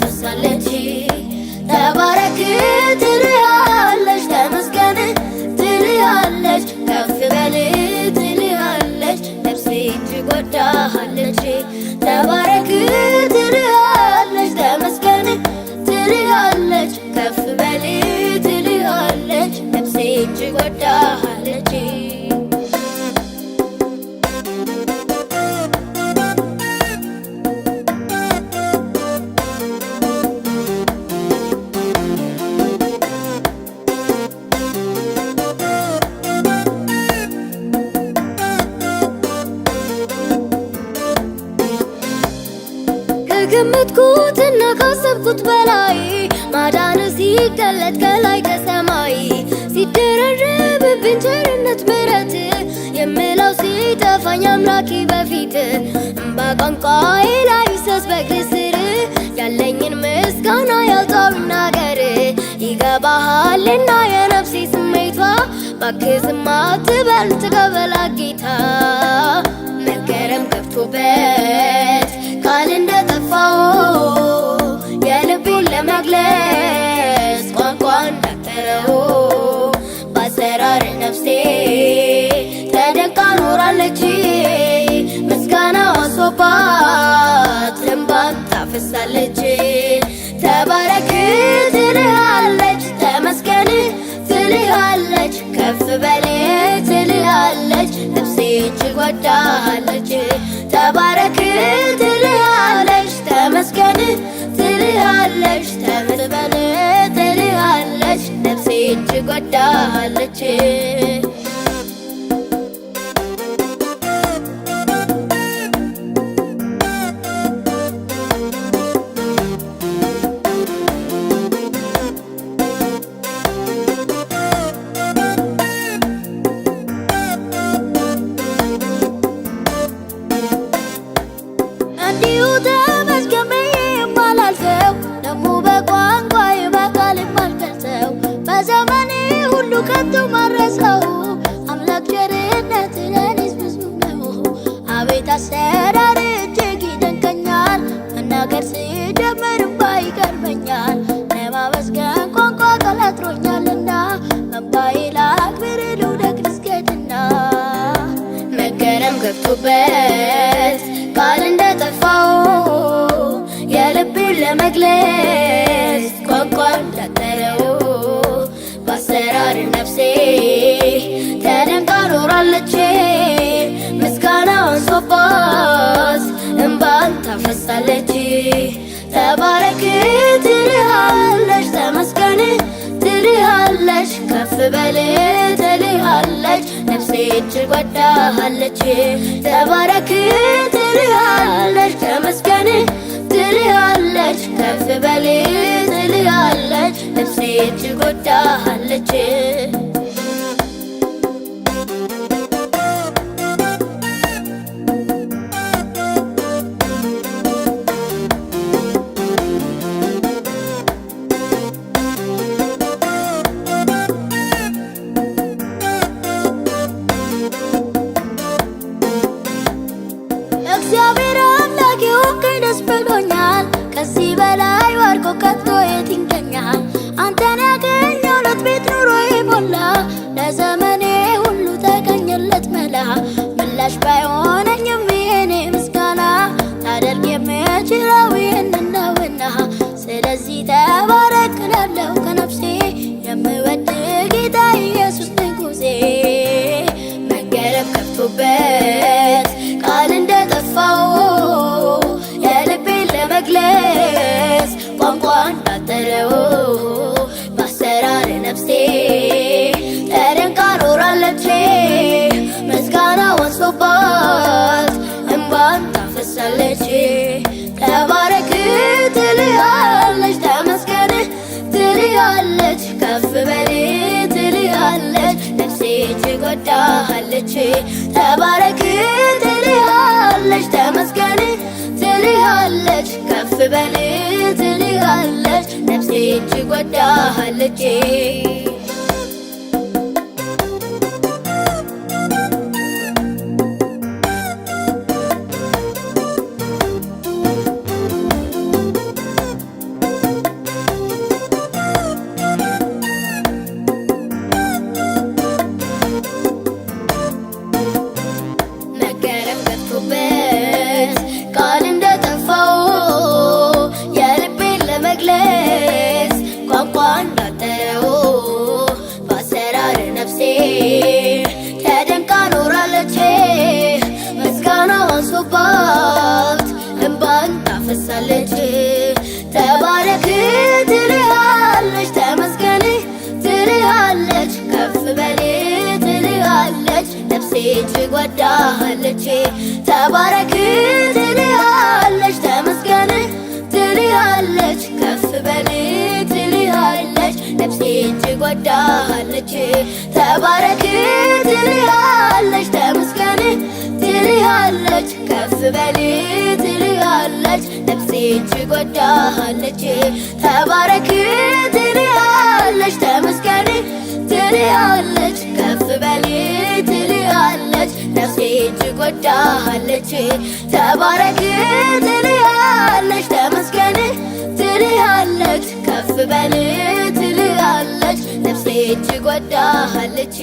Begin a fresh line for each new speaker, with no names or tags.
ታፈሳለች ተባረክ ትልሃለች ተመስገን ትልሃለች ከፍ በል ትልሃለች ነፍሴ እጅግ ወዳሃለች ተባረክ ትልሃለች ተመስገን ትልሃለች ከፍ በል ትልሃለች ነፍሴ እጅግ ወዳሃለች ከገመትኩትና ካሰብኩት በላይ ማዳን ሲገለጥ ከላይ ከሰማይ ሲደረረብብኝ ቸርነት ምሕረት የምለው ሲጠፋኝ አምላኬ በፊት እምባ ቋንቋዬ ላይ ይፍሰስ በእግር ስር ያለኝን ምስጋና ያውጣው ይናገር ይገባሃልና የነፍሴ ስሜቷ እባክህ ዝም አትበል ተቀበላ ጌታ መገረም ገብቶበት ቃል እንደጠፋው የልቤን ለመግለጽ ቋንቋ እንዳጠረው በአሰራር ነፍሴ ተደንቃ ኖራለች ምስጋና ወሶባት እንባን ታፈሳለች ተባረክ ትልሃለች ተመስገን ትልሃለች ከፍ በል ትልሃለች ነፍሴ እጅግ ወዳሃለች ተባረክ ትልሃለች ተመስገን ትልሃለች ከፍ በል ትልሃለች ነፍሴ እጅግ ወዳሃለች በዘመኔ ሁሉ ከቶ ማረሰው አምላክ ቸርነት ለኔስ ብዙ ነው አቤት አሰራር እጅግ ይደንቀኛል መናገር ስጀምር እንባ ይቀርበኛል ለማመስገን ቋንቋ ቀላጥሮኛልና እንባዬ ላክብር ልውደቅ ልስገድና መገረም ገብቶበት ቃል እንደጠፋው የልቤን ለመግለጽ ቋንቋ እንዳጠረው በአሰራር ነፍሴ ተደንቃ ኖራለች ምስጋና ወንሶባት እንባን ታፈሳለች ተባረክ ትልሃለች ተመስገን ትልሃለች ከፍ በል ትልሃለች ነፍሴ እጅግ ወዳሃለች ተባረክ ትልሃለች ተመስገን ትልሃለች ከፍ በል ትልሃለች ነፍሴ እጅግ ወዳሃለች እግዚአብሔር አምላኬ ሆንከኝ ደስ ብሎኛል ከዚህ በላይ ወርቆ ከቶ የት ይገኛል አንተን ያገኘው ለት ቤት ኑሮዬ ሞላ ለዘመኔ ሁሉ ተገኘለት መላ ምላሽ ባይሆነኝም የኔ ምስጋና ታደርግ የምችለው ይህንን ነውና ስለዚህ ተባረክ እላለሁ ከነፍሴ የምወድ ጌታ ኢየሱስ ንጉሴ መገረም ከፍቶበት ቃል እንደጠፋው የልቤን ለመግለጽ ቋንቋ እንዳጠረው በአሰራር ነፍሴ ተደንቃ ኖራለች ምስጋና ወንሶባት እንባን ታፈሳለች ተባረክ ትልሃለች ተመስገን ትልሃለች ከፍ በል ትልሃለች ነፍሴ እጅግ ወዳሃለች ተባረክ ትልሃለች ተመስገን ትልሃለች ከፍ በል ትልሃለች ነፍሴ እጅግ ወዳሃለች ለመግለጽ ቋንቋ እንዳጠረው በአሰራር ነፍሴ ተደንቃ ኖራለች። ምስጋና አንሶባት እንባን ታፈሳለች። ተባረክ ትልሃለች፣ ተመስገን ትልሃለች፣ ከፍ በል ትልሃለች፣ ነፍሴ እጅግ ወዳሃለች። ተባረክ ትልሃለች፣ ተመስገን ትልሃለች፣ ከፍ በል ትልሃለች፣ ነፍሴ እጅግ ወዳሃለች። ተባረክ ትልሃለች፣ ተመስገን ትልሃለች፣ ከፍ በል ትልሃለች፣ ነፍሴ እጅግ ወዳሃለች። ተባረክ ትልሃለች፣ ተመስገን ትልሃለች፣ ከፍ በል ትልሃለች፣ ነፍሴ እጅግ ወዳሃለች። ተባረክ ትልሃለች፣ ተመስገን ትልሃለች፣ ከፍ በል ትልሃለች፣ ነፍሴ እጅግ ወዳሃለች።